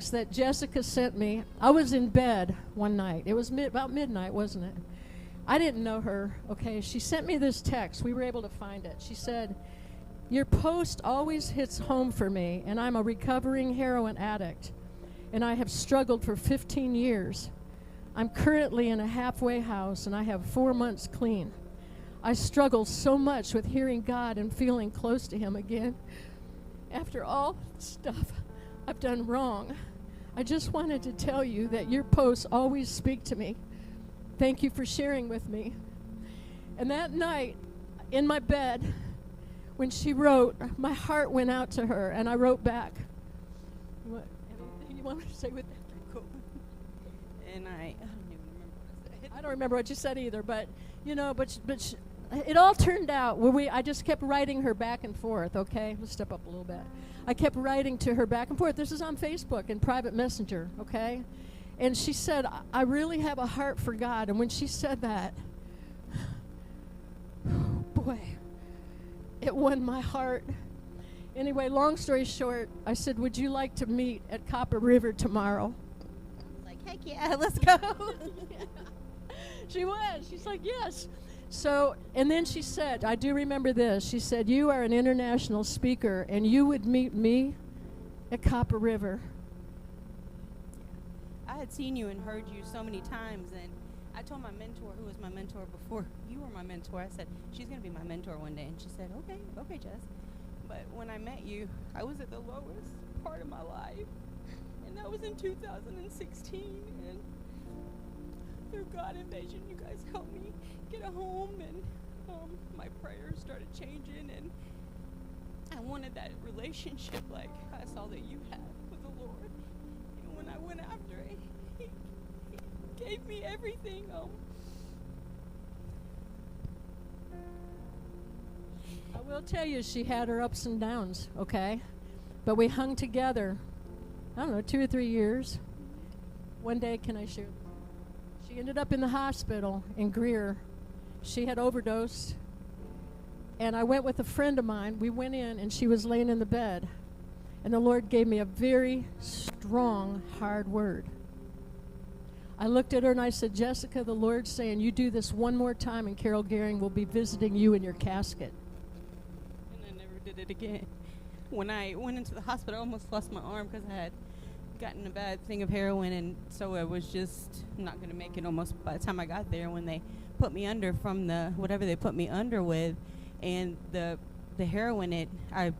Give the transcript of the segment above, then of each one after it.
text that Jessica sent me. I was in bed one night. It was about midnight, wasn't it? I didn't know her, okay? She sent me this text. We were able to find it. She said, "Your post always hits home for me, and I'm a recovering heroin addict, and I have struggled for 15 years. I'm currently in a halfway house, and I have 4 months clean. I struggle so much with hearing God and feeling close to Him again. After all the stuff I've done wrong, I just wanted to tell you that your posts always speak to me. Thank you for sharing with me." And that night, in my bed, when she wrote, my heart went out to her, and I wrote back. Anything you want to say with that? Cool. And I don't even remember what I said. I don't remember what you said either, but it all turned out where I just kept writing her back and forth. Okay, let's step up a little bit. I kept writing to her back and forth. This is on Facebook and private messenger. Okay, and she said, "I really have a heart for God." And when she said that, boy, it won my heart. Anyway, long story short, I said, "Would you like to meet at Copper River tomorrow?" Like, heck yeah, let's go. She was. She's like, "Yes." So, and then she said, I do remember this. She said, "You are an international speaker, and you would meet me at Copper River." I had seen you and heard you so many times, and I told my mentor, who was my mentor before you were my mentor, I said, "She's going to be my mentor one day." And she said, okay, Jess. But when I met you, I was at the lowest part of my life, and that was in 2016. And through God and vision, you guys helped me get a home, and my prayers started changing, and I wanted that relationship like I saw that you had with the Lord. And when I went after it, He gave me everything. I will tell you, she had her ups and downs, okay? But we hung together, I don't know, 2 or 3 years. One day, can I share? She ended up in the hospital in Greer. She had overdosed. And I went with a friend of mine. We went in, and she was laying in the bed. And the Lord gave me a very strong, hard word. I looked at her and I said, "Jessica, the Lord's saying you do this one more time, and Carol Gehring will be visiting you in your casket." And I never did it again. When I went into the hospital, I almost lost my arm because I had gotten a bad thing of heroin, and so I was just not going to make it almost by the time I got there when they put me under from the whatever they put me under with, and the heroin, I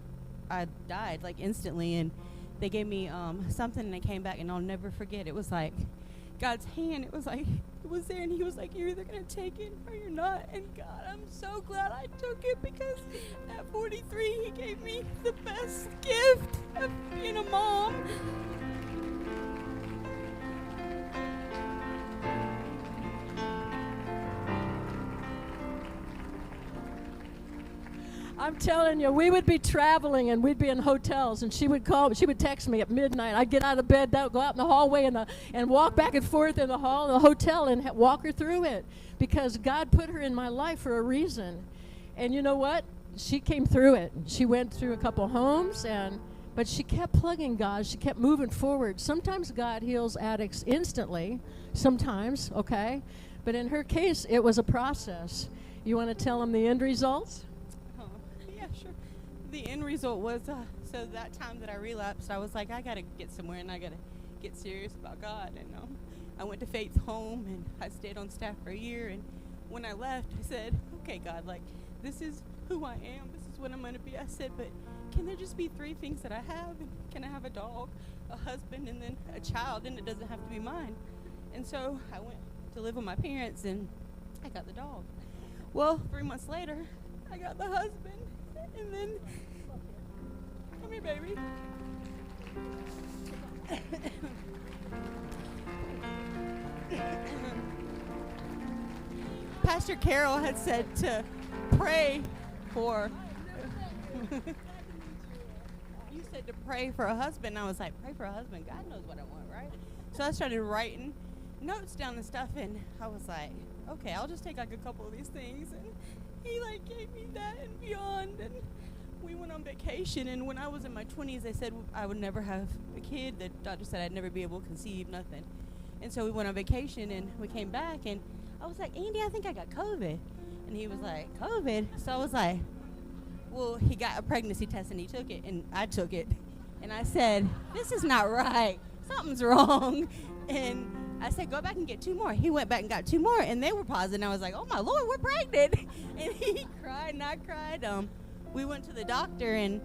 died like instantly, and they gave me something, and I came back, and I'll never forget. It was like God's hand. It was like it was there, and He was like, "You're either going to take it or you're not." And God, I'm so glad I took it, because at 43 He gave me the best gift of being a mom. I'm telling you, we would be traveling, and we'd be in hotels, and she would text me at midnight. I'd get out of bed, go out in the hallway and walk back and forth in the hall of the hotel and walk her through it, because God put her in my life for a reason. And you know what? She came through it. She went through a couple homes, but she kept plugging God. She kept moving forward. Sometimes God heals addicts instantly, sometimes, okay? But in her case, it was a process. You want to tell them the end results? Yeah, sure. The end result was, so that time that I relapsed, I was like, I got to get somewhere, and I got to get serious about God. And I went to Faith's home, and I stayed on staff for a year. And when I left, I said, "Okay, God, like, this is who I am. This is what I'm going to be." I said, "But can there just be 3 things that I have? And can I have a dog, a husband, and then a child? And it doesn't have to be mine." And so I went to live with my parents, and I got the dog. Well, 3 months later, I got the husband, and then, come here, baby. Pastor Carol had said to pray for, you said to pray for a husband. I was like, pray for a husband? God knows what I want, right? So I started writing notes down and stuff, and I was like, okay, I'll just take like a couple of these things, and He like gave me that and beyond. And we went on vacation, and when I was in my 20s, they said I would never have a kid. The doctor said I'd never be able to conceive, nothing. And so we went on vacation, and we came back, and I was like, Andy, I think I got COVID. And he was like, COVID? So I was like, well, he got a pregnancy test, and he took it, and I took it. And I said, this is not right. Something's wrong. And I said, go back and get 2 more. He went back and got 2 more, and they were positive. And I was like, oh, my Lord, we're pregnant. And he cried, and I cried. We went to the doctor, and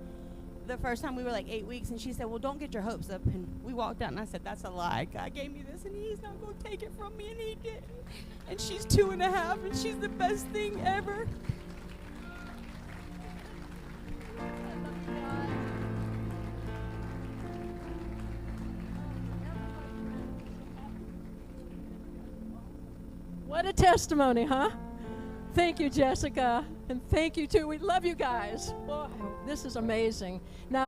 the first time we were like 8 weeks, and she said, well, don't get your hopes up. And we walked out, and I said, that's a lie. God gave me this, and he's not going to take it from me, and he didn't. And she's 2.5, and she's the best thing ever. What a testimony, huh? Thank you, Jessica. And thank you, too. We love you guys. Whoa, this is amazing. Now,